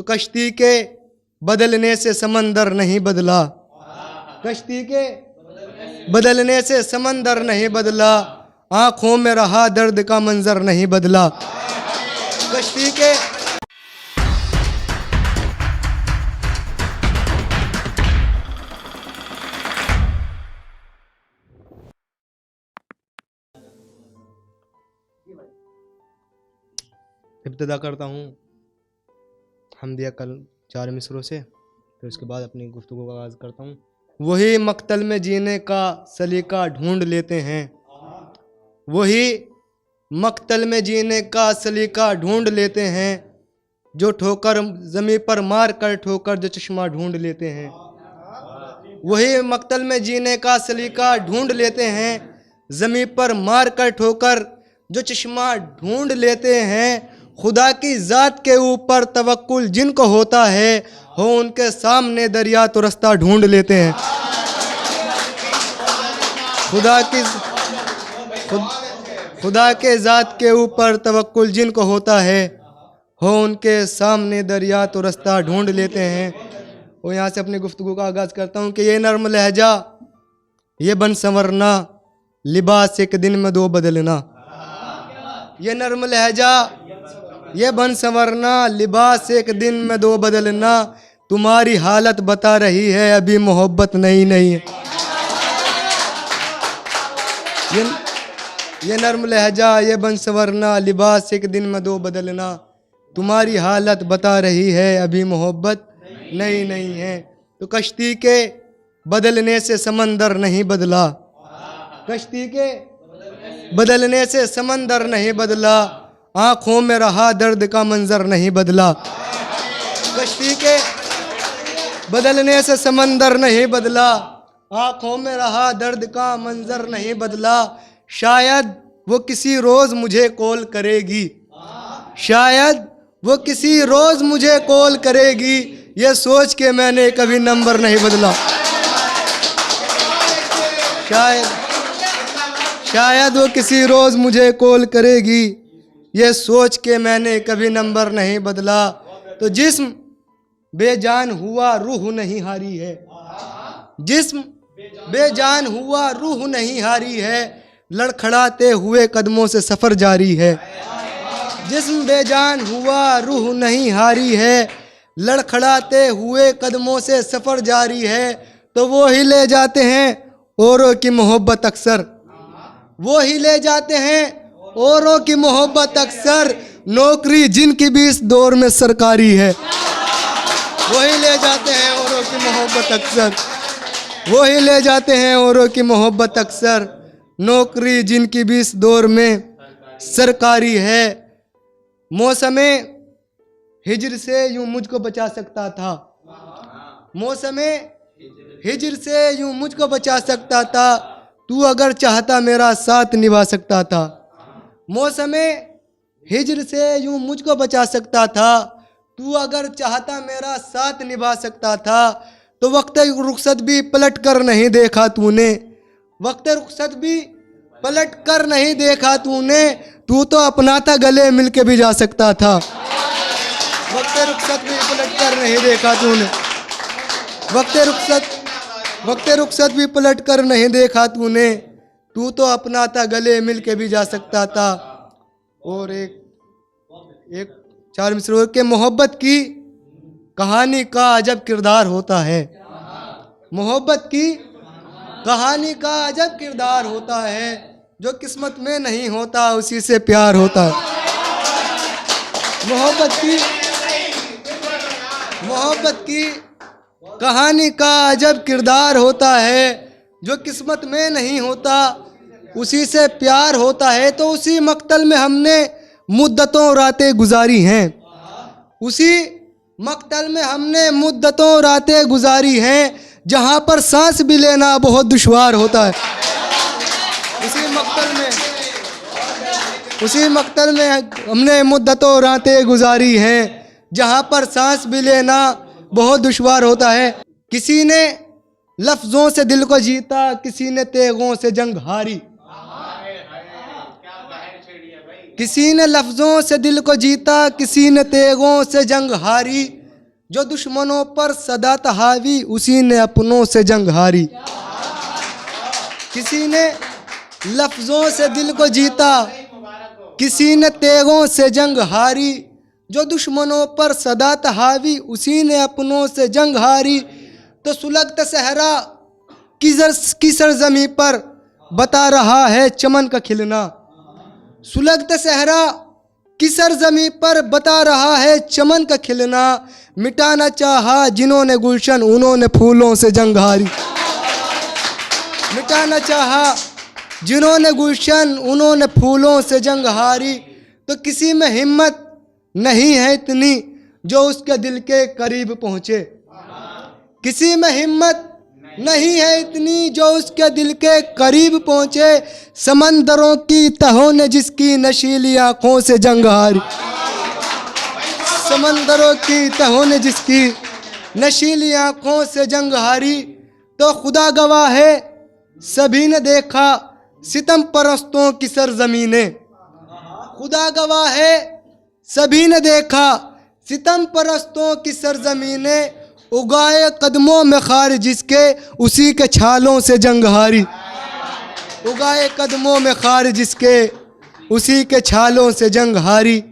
तो कश्ती के बदलने से समंदर नहीं बदला, कश्ती के बदलने से समंदर नहीं बदला, आंखों में रहा दर्द का मंजर नहीं बदला। कश्ती के इब्तिदा करता हूँ हमदिया कल 4 मिसरों से, फिर उसके बाद अपनी गुफ्तगू का आगाज़ करता हूँ। वही मक्तल में जीने का सलीका ढूंढ लेते हैं, वही मक्तल में जीने का सलीका ढूंढ लेते हैं, जो ठोकर ज़मीं पर मार कर ठोकर जो चश्मा ढूंढ लेते हैं। वही मक्तल में जीने का सलीका ढूंढ लेते हैं, ज़मीं पर मार कर ठोकर जो चश्मा ढूंढ लेते हैं। खुदा की ज़ात के ऊपर तवक्कुल जिनको होता है, हो उनके सामने दरिया तो रास्ता ढूंढ लेते हैं। खुदा के ज़ात के ऊपर तवक्कुल जिनको होता है, हो उनके सामने दरिया तो रास्ता ढूंढ लेते हैं। और यहाँ से अपनी गुफ्तगू का आगाज़ करता हूँ कि ये नर्म लहजा, ये बन संवरना, लिबास एक दिन में 2 बदलना। ये नर्म लहजा, ये बन संवरना, लिबास एक दिन में 2 बदलना। तुम्हारी हालत बता रही है अभी मोहब्बत नहीं है। ये नर्म लहजा, ये बन संवरना, लिबास एक दिन में 2 बदलना। तुम्हारी हालत बता रही है अभी मोहब्बत नहीं है। तो कश्ती के बदलने से समंदर नहीं बदला, कश्ती के बदलने से समंदर नहीं बदला, आंखों में रहा दर्द का मंजर नहीं बदला। कश्ती के बदलने से समंदर नहीं बदला, आंखों में रहा दर्द का मंजर नहीं बदला। शायद वो किसी रोज़ मुझे कॉल करेगी, शायद वो किसी रोज़ मुझे कॉल करेगी, ये सोच के मैंने कभी नंबर नहीं बदला। शायद वो किसी रोज़ मुझे कॉल करेगी, ये सोच के मैंने कभी नंबर नहीं बदला। तो जिस्म बेजान हुआ रूह नहीं हारी है, जिस्म बेजान हुआ रूह नहीं हारी है, लड़खड़ाते हुए कदमों से सफ़र जारी है। जिस्म बेजान हुआ रूह नहीं हारी है, लड़खड़ाते हुए कदमों से सफ़र जारी है। तो वो ही ले जाते हैं औरों की मोहब्बत अक्सर, वो ही ले जाते हैं औरों की मोहब्बत अक्सर, नौकरी जिनकी भी इस दौर में सरकारी है। वही ले जाते हैं औरों की मोहब्बत अक्सर, वही ले जाते हैं औरों की मोहब्बत अक्सर, नौकरी जिनकी भी इस दौर में सरकारी है। मौसमे हिजर से यूं मुझको बचा सकता था, मौसमे हिजर से यूं मुझको बचा सकता था, तू अगर चाहता मेरा साथ निभा सकता था। मौसमे हिजर से यूं मुझको बचा सकता था, तू अगर चाहता मेरा साथ निभा सकता था। तो वक्त रुखसत भी पलट कर नहीं देखा तूने, वक्त रुखसत भी पलट कर नहीं देखा तूने, तू तो अपना था गले मिल के भी जा सकता था। वक्त रुखसत भी पलट कर नहीं देखा तूने, वक्त रुखसत भी पलट कर नहीं देखा तूने, तू तो अपना था गले मिल के भी जा सकता था। और एक 4 मिसरों के मोहब्बत की कहानी का अजब किरदार होता है, मोहब्बत की कहानी का अजब किरदार होता है, जो किस्मत में नहीं होता उसी से प्यार होता है। मोहब्बत की कहानी का अजब किरदार होता है, जो किस्मत में नहीं होता उसी से प्यार होता है। तो उसी मक्तल में हमने मुद्दतों रातें गुजारी हैं, उसी मक्तल में हमने मुद्दतों रातें गुजारी हैं, जहाँ पर सांस भी लेना बहुत दुश्वार होता है। उसी मक्तल में हमने मुद्दतों रातें गुजारी हैं, जहाँ पर सांस भी लेना बहुत दुश्वार होता है। किसी ने लफ्ज़ों से दिल को जीता, किसी ने तेगों से जंग हारी, किसी ने लफ्ज़ों से दिल को जीता, किसी ने तेगों से जंग हारी। जो दुश्मनों पर सदा था हावी उसी ने अपनों से जंग हारी। किसी ने लफ्जों से दिल को जीता, किसी ने तेगों से जंग हारी। जो दुश्मनों पर सदा था हावी उसी ने अपनों से जंग हारी। तो सुलगता सहरा की सरजमी पर बता रहा है चमन का खिलना। सुलगता सहरा की सरजमी पर बता रहा है चमन का खिलना। मिटाना चाहा जिन्होंने गुलशन उन्होंने फूलों से जंग हारी। मिटाना चाहा जिन्होंने गुलशन उन्होंने फूलों से जंग हारी। तो किसी में हिम्मत नहीं है इतनी जो उसके दिल के करीब पहुँचे। किसी में हिम्मत नहीं है इतनी जो उसके दिल के करीब पहुँचे। समंदरों की तहों ने जिसकी नशीली आँखों से जंग हारी। समंदरों की तहों ने जिसकी नशीली आँखों से जंग हारी। तो खुदा गवाह है सभी ने देखा सितम परस्तों की सरजमीनें। खुदा गवाह है सभी ने देखा सितम परस्तों की सरजमीनें। उगाए कदमों में खार जिसके उसी के छालों से जंग हारी। उगाए कदमों में खार जिसके उसी के छालों से जंग हारी।